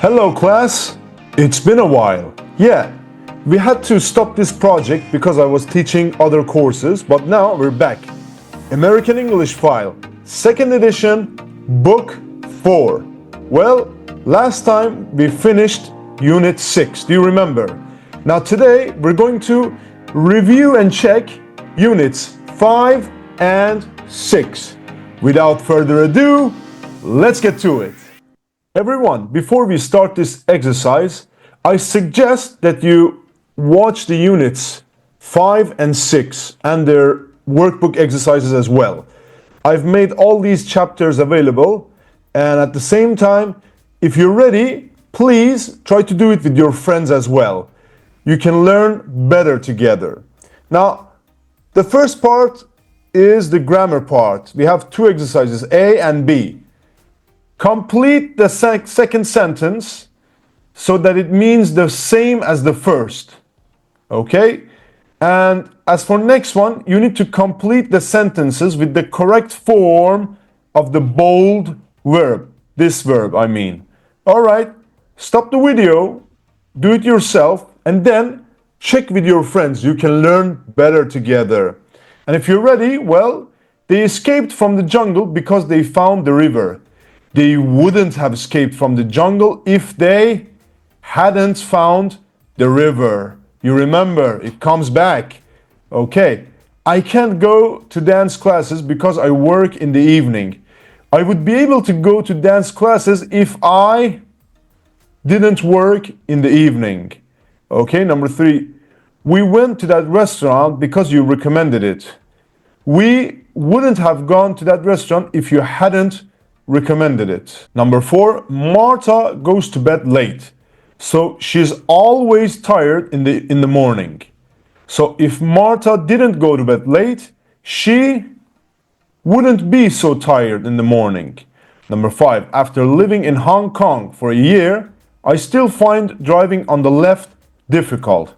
Hello class, it's been a while. Yeah, we had to stop this project because I was teaching other courses, but now we're back. American English File, 2nd edition, Book 4. Well, last time we finished Unit 6, do you remember? Now today we're going to review and check Units 5 and 6. Without further ado, let's get to it. Everyone, before we start this exercise, I suggest that you watch the units 5 and 6 and their workbook exercises as well. I've made all these chapters available, and at the same time, if you're ready, please try to do it with your friends as well. You can learn better together. Now, the first part is the grammar part. We have two exercises, A and B. Complete the second sentence so that it means the same as the first. Okay? And as for next one, you need to complete the sentences with the correct form of the bold verb. This verb, I mean. Alright, stop the video, do it yourself, and then check with your friends. You can learn better together. And if you're ready, well, they escaped from the jungle because they found the river. They wouldn't have escaped from the jungle if they hadn't found the river. You remember, it comes back. Okay, I can't go to dance classes because I work in the evening. I would be able to go to dance classes if I didn't work in the evening. Okay, number 3. We went to that restaurant because you recommended it. We wouldn't have gone to that restaurant if you hadn't recommended it. Number 4, Martha goes to bed late. So she's always tired in the morning. So if Martha didn't go to bed late, she wouldn't be so tired in the morning. Number 5, after living in Hong Kong for a year, I still find driving on the left difficult.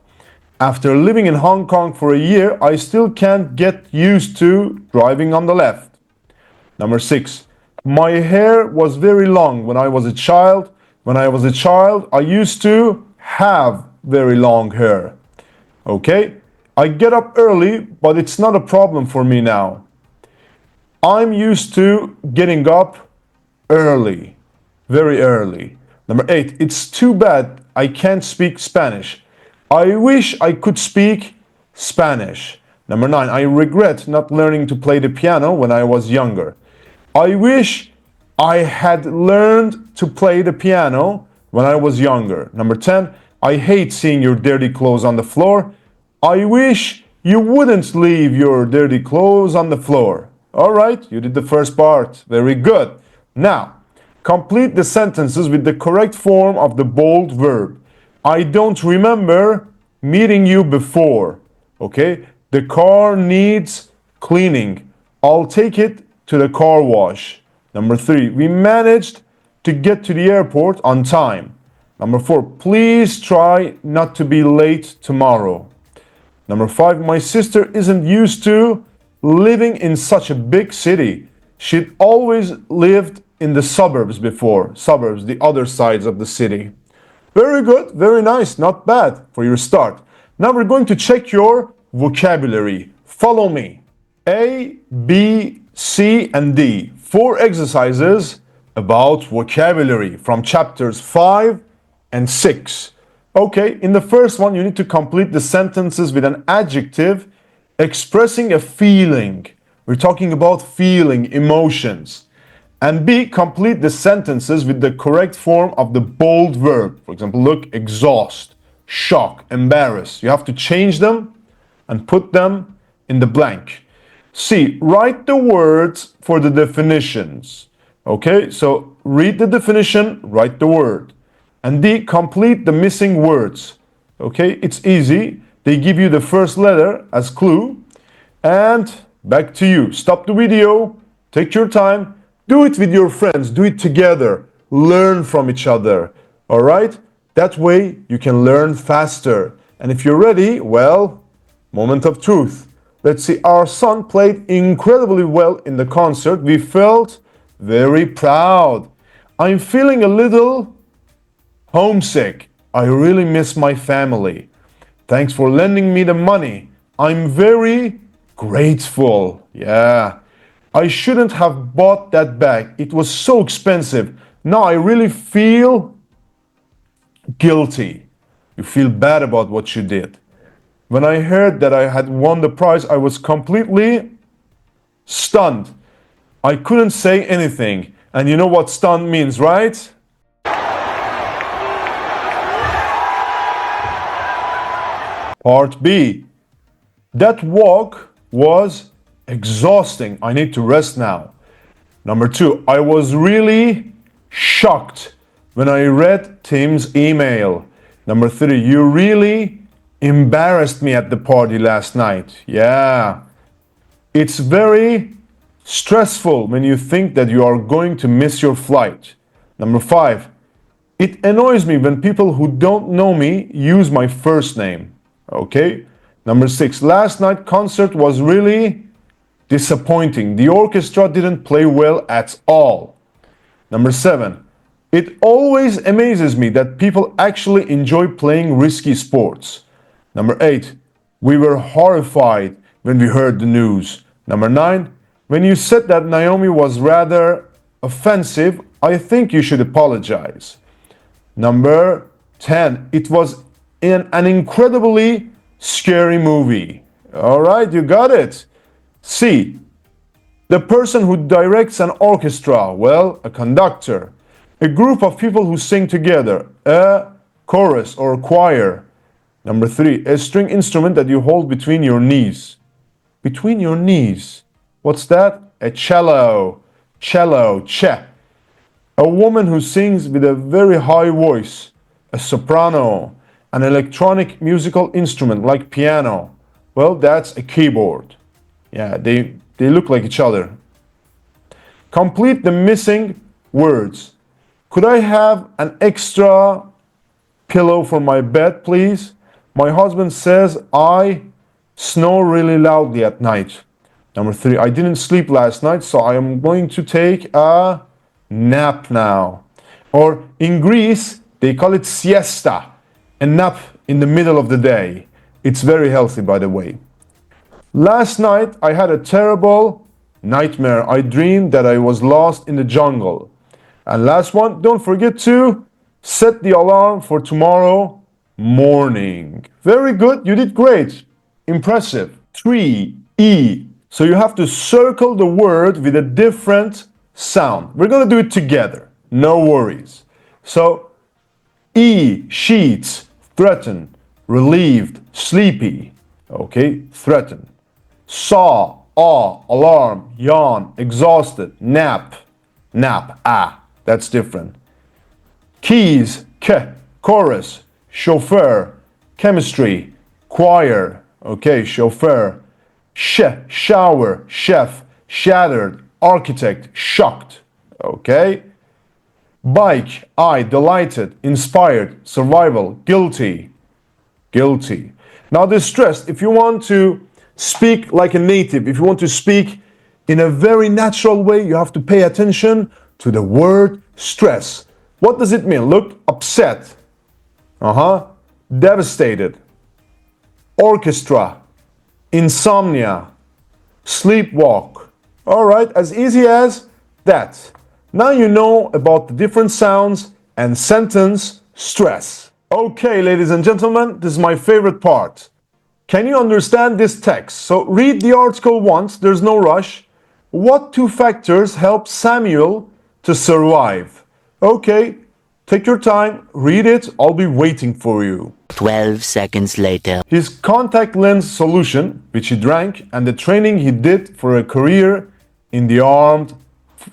After living in Hong Kong for a year, I still can't get used to driving on the left. Number 6, my hair was very long when I was a child. When I was a child, I used to have very long hair. Okay? I get up early, but it's not a problem for me now. I'm used to getting up early. Very early. Number 8, it's too bad I can't speak Spanish. I wish I could speak Spanish. Number 9, I regret not learning to play the piano when I was younger. I wish I had learned to play the piano when I was younger. Number 10, I hate seeing your dirty clothes on the floor. I wish you wouldn't leave your dirty clothes on the floor. All right, you did the first part. Very good. Now, complete the sentences with the correct form of the bold verb. I don't remember meeting you before. Okay, the car needs cleaning. I'll take it to the car wash. Number 3, we managed to get to the airport on time. Number 4, please try not to be late tomorrow. Number 5, my sister isn't used to living in such a big city. She'd always lived in the suburbs before. Suburbs, the other sides of the city. Very good, very nice, not bad for your start. Now we're going to check your vocabulary. Follow me. A, B, C, and D. 4 exercises about vocabulary from chapters 5 and 6. Okay, in the first one, you need to complete the sentences with an adjective expressing a feeling. We're talking about feeling, emotions. And B, complete the sentences with the correct form of the bold verb. For example, look, exhaust, shock, embarrass. You have to change them and put them in the blank. C, write the words for the definitions. Okay, so read the definition, write the word. And D, complete the missing words. Okay, it's easy. They give you the first letter as clue. And back to you. Stop the video, take your time, do it with your friends, do it together, learn from each other. All right? That way you can learn faster. And if you're ready, well, moment of truth. Let's see, our son played incredibly well in the concert. We felt very proud. I'm feeling a little Homesick. I really miss my family. Thanks for lending me the money. I'm very grateful. Yeah. I shouldn't have bought that bag. It was so expensive. Now I really feel guilty. You feel bad about what you did. When I heard that I had won the prize, I was completely stunned. I couldn't say anything. And you know what stunned means, right? Part B. That walk was exhausting. I need to rest now. Number 2. I was really shocked when I read Tim's email. Number 3. You really embarrassed me at the party last night. Yeah. It's very stressful when you think that you are going to miss your flight. Number 5. It annoys me when people who don't know me use my first name. Okay. Number 6. Last night concert was really disappointing. The orchestra didn't play well at all. Number 7. It always amazes me that people actually enjoy playing risky sports. Number 8. We were horrified when we heard the news. Number 9. When you said that Naomi was rather offensive, I think you should apologize. Number 10. It was an incredibly scary movie. All right, you got it. C. The person who directs an orchestra, well, a conductor. A group of people who sing together, a chorus or choir. Number 3. A string instrument that you hold between your knees. Between your knees. What's that? A cello. Cello, che. A woman who sings with a very high voice, a soprano. An electronic musical instrument like piano. Well, that's a keyboard. Yeah, they look like each other. Complete the missing words. Could I have an extra pillow for my bed, please? My husband says I snore really loudly at night. Number 3, I didn't sleep last night, so I am going to take a nap now. Or in Greece, they call it siesta, a nap in the middle of the day. It's very healthy, by the way. Last night, I had a terrible nightmare. I dreamed that I was lost in the jungle. And last one, don't forget to set the alarm for tomorrow morning. Very good, you did great. Impressive. 3, E. So you have to circle the word with a different sound. We're going to do it together. No worries. So, E, sheets, threaten, relieved, sleepy. Okay, threaten. Saw, awe, alarm, yawn, exhausted, nap, nap, that's different. Keys, ke, chorus, chauffeur, chemistry, choir, okay, chauffeur, shower, chef, shattered, architect, shocked, okay. Bike, I, delighted, inspired, survival, guilty, guilty. Now distressed, if you want to speak like a native, if you want to speak in a very natural way, you have to pay attention to the word stress. What does it mean? Look, upset, devastated, orchestra, insomnia, sleepwalk. All right, as easy as that. Now you know about the different sounds and sentence stress. Okay, ladies and gentlemen, this is my favorite part. Can you understand this text? So read the article once, there's no rush. What 2 factors help Samuel to survive? Okay, take your time, read it, I'll be waiting for you. 12 seconds later. His contact lens solution, which he drank, and the training he did for a career in the armed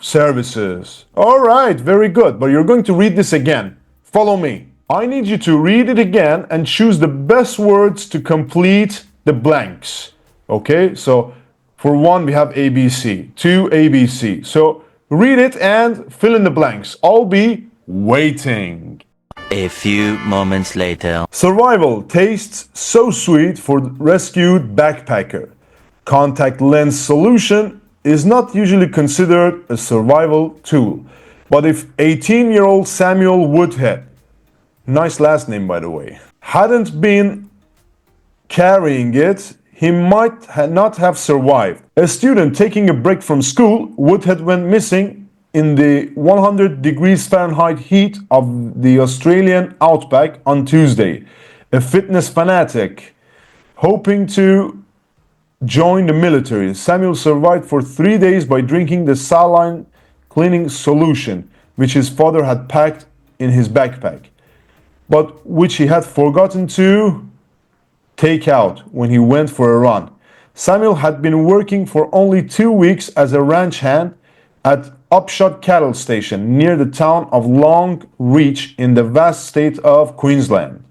services. All right, very good, but you're going to read this again. Follow me. I need you to read it again and choose the best words to complete the blanks. Okay, so for 1 we have ABC, 2 ABC. So read it and fill in the blanks. I'll be waiting. A few moments later. Survival tastes so sweet for the rescued backpacker. Contact lens solution is not usually considered a survival tool. But if 18-year-old Samuel Woodhead Nice last name, by the way. Hadn't been carrying it, he might not have survived. A student taking a break from school would have went missing in the 100 degrees Fahrenheit heat of the Australian outback on Tuesday. A fitness fanatic hoping to join the military. Samuel survived for 3 days by drinking the saline cleaning solution, which his father had packed in his backpack, but which he had forgotten to take out when he went for a run. Samuel had been working for only 2 weeks as a ranch hand at Upshot Cattle Station near the town of Long Reach in the vast state of Queensland.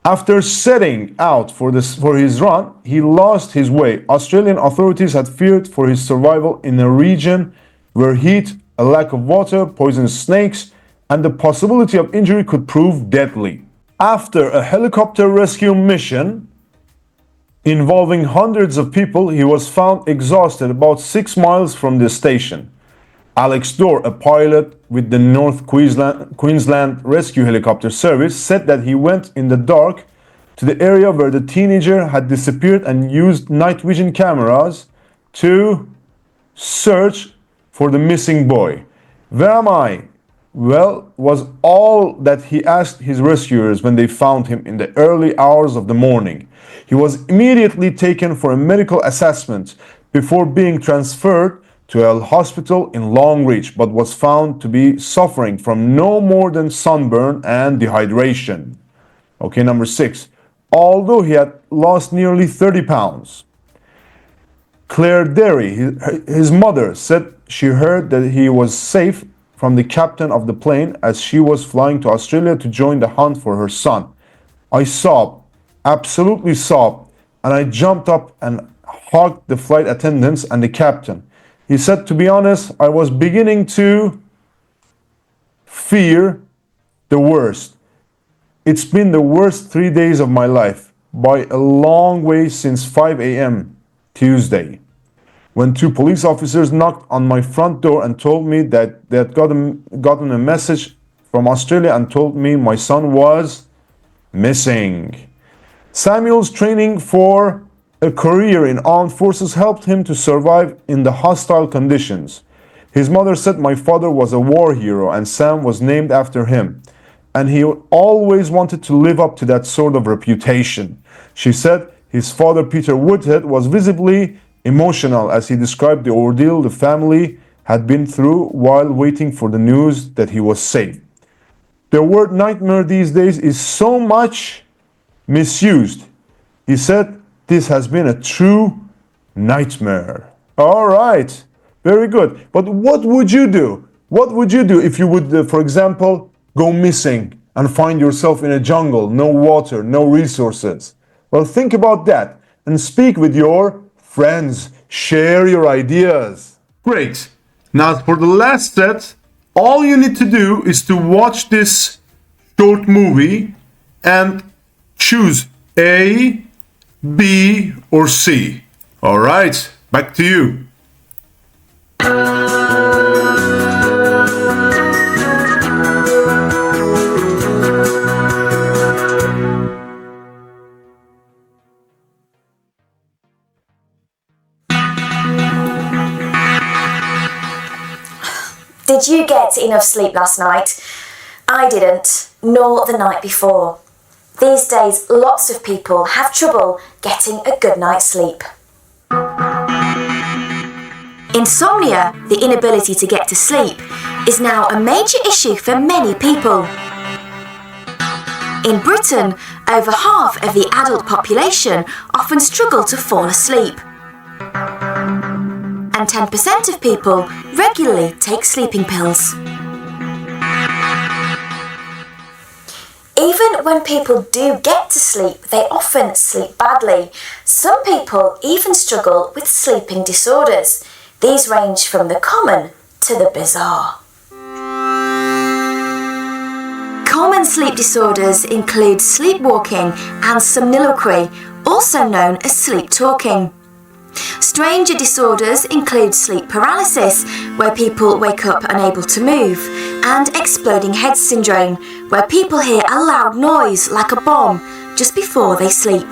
After setting out for his run, he lost his way. Australian authorities had feared for his survival in a region where heat, a lack of water, poisonous snakes, and the possibility of injury could prove deadly. After a helicopter rescue mission involving hundreds of people, he was found exhausted about 6 miles from the station. Alex Dorr, a pilot with the North Queensland Rescue Helicopter Service, said that he went in the dark to the area where the teenager had disappeared and used night vision cameras to search for the missing boy. "Where am I?" Well, was all that he asked his rescuers when they found him in the early hours of the morning. He was immediately taken for a medical assessment before being transferred to a hospital in Long Reach, but was found to be suffering from no more than sunburn and dehydration. Okay, number 6. Although he had lost nearly 30 pounds. Claire Derry, his mother, said she heard that he was safe from the captain of the plane as she was flying to Australia to join the hunt for her son. "I sobbed, absolutely sobbed, and I jumped up and hugged the flight attendants and the captain." He said, "To be honest, I was beginning to fear the worst. It's been the worst 3 days of my life, by a long way since 5 a.m. Tuesday, when 2 police officers knocked on my front door and told me that they had gotten a message from Australia and told me my son was missing." Samuel's training for a career in armed forces helped him to survive in the hostile conditions. His mother said, "My father was a war hero and Sam was named after him, and he always wanted to live up to that sort of reputation." She said his father, Peter Woodhead, was visibly emotional as he described the ordeal the family had been through while waiting for the news that he was safe. The word nightmare these days is so much misused. He said, "This has been a true nightmare." All right, very good. But what would you do? What would you do if you would, for example, go missing and find yourself in a jungle, no water, no resources? Well, think about that and speak with your friends. Share your ideas. Great. Now for the last set, all you need to do is to watch this short movie and choose A, B, or C. All right, back to you. Did you get enough sleep last night? I didn't, nor the night before. These days, lots of people have trouble getting a good night's sleep. Insomnia, the inability to get to sleep, is now a major issue for many people. In Britain, over half of the adult population often struggle to fall asleep. And 10% of people regularly take sleeping pills. Even when people do get to sleep, they often sleep badly. Some people even struggle with sleeping disorders. These range from the common to the bizarre. Common sleep disorders include sleepwalking and somniloquy, also known as sleep talking. Stranger disorders include sleep paralysis, where people wake up unable to move, and exploding head syndrome, where people hear a loud noise like a bomb just before they sleep.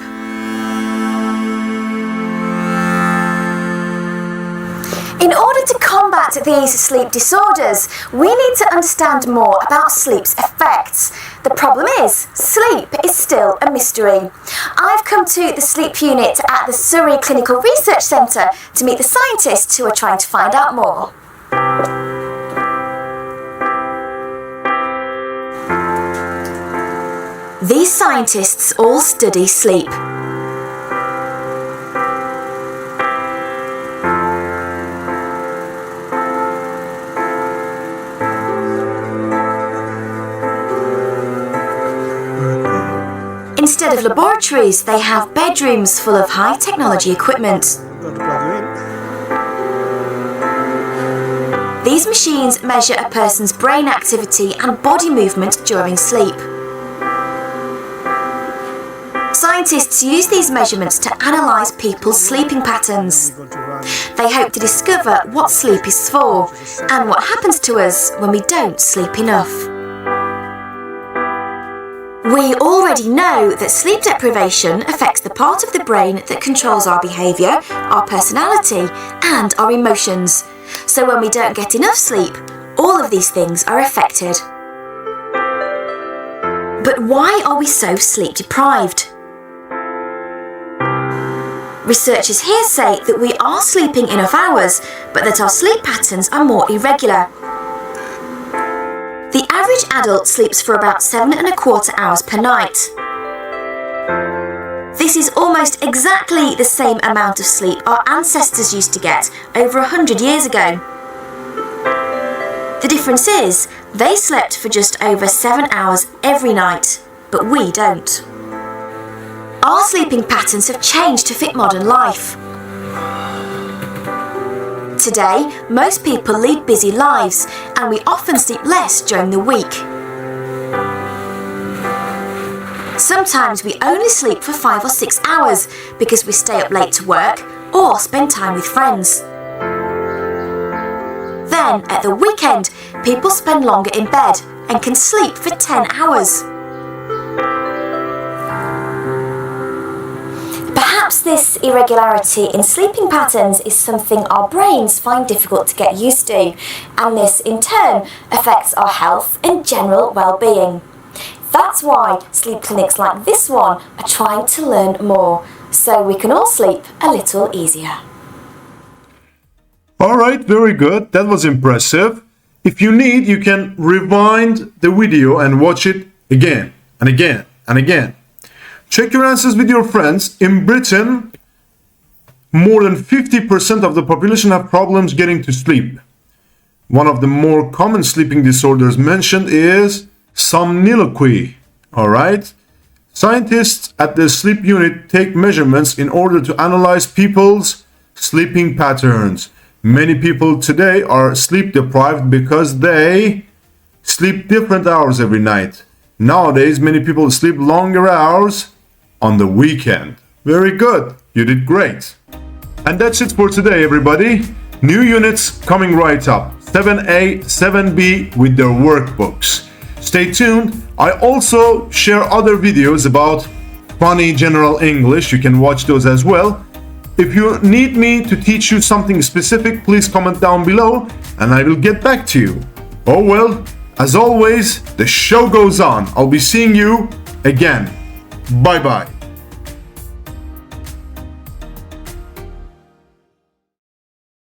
In order to combat these sleep disorders, we need to understand more about sleep's effects. The problem is, sleep is still a mystery. I've come to the sleep unit at the Surrey Clinical Research Centre to meet the scientists who are trying to find out more. These scientists all study sleep. Instead of laboratories, they have bedrooms full of high-technology equipment. These machines measure a person's brain activity and body movement during sleep. Scientists use these measurements to analyse people's sleeping patterns. They hope to discover what sleep is for and what happens to us when we don't sleep enough. We already know that sleep deprivation affects the part of the brain that controls our behaviour, our personality, and our emotions. So when we don't get enough sleep, all of these things are affected. But why are we so sleep deprived? Researchers here say that we are sleeping enough hours, but that our sleep patterns are more irregular. The average adult sleeps for about 7¼ hours per night. This is almost exactly the same amount of sleep our ancestors used to get over 100 years ago. The difference is, they slept for just over 7 hours every night, but we don't. Our sleeping patterns have changed to fit modern life. Today, most people lead busy lives, and we often sleep less during the week. Sometimes we only sleep for 5 or 6 hours because we stay up late to work or spend time with friends. Then, at the weekend, people spend longer in bed and can sleep for 10 hours. Perhaps this irregularity in sleeping patterns is something our brains find difficult to get used to, and this in turn affects our health and general well-being. That's why sleep clinics like this one are trying to learn more, so we can all sleep a little easier. Alright, very good. That was impressive. If you need, you can rewind the video and watch it again and again and again. Check your answers with your friends. In Britain, more than 50% of the population have problems getting to sleep. One of the more common sleeping disorders mentioned is somniloquy. Alright? Scientists at the sleep unit take measurements in order to analyze people's sleeping patterns. Many people today are sleep deprived because they sleep different hours every night. Nowadays, many people sleep longer hours on the weekend. Very good. You did great. And that's it for today, everybody. New units coming right up. 7A, 7B with their workbooks. Stay tuned. I also share other videos about funny general English. You can watch those as well. If you need me to teach you something specific, please comment down below and I will get back to you. Oh well, as always, the show goes on. I'll be seeing you again. Bye bye.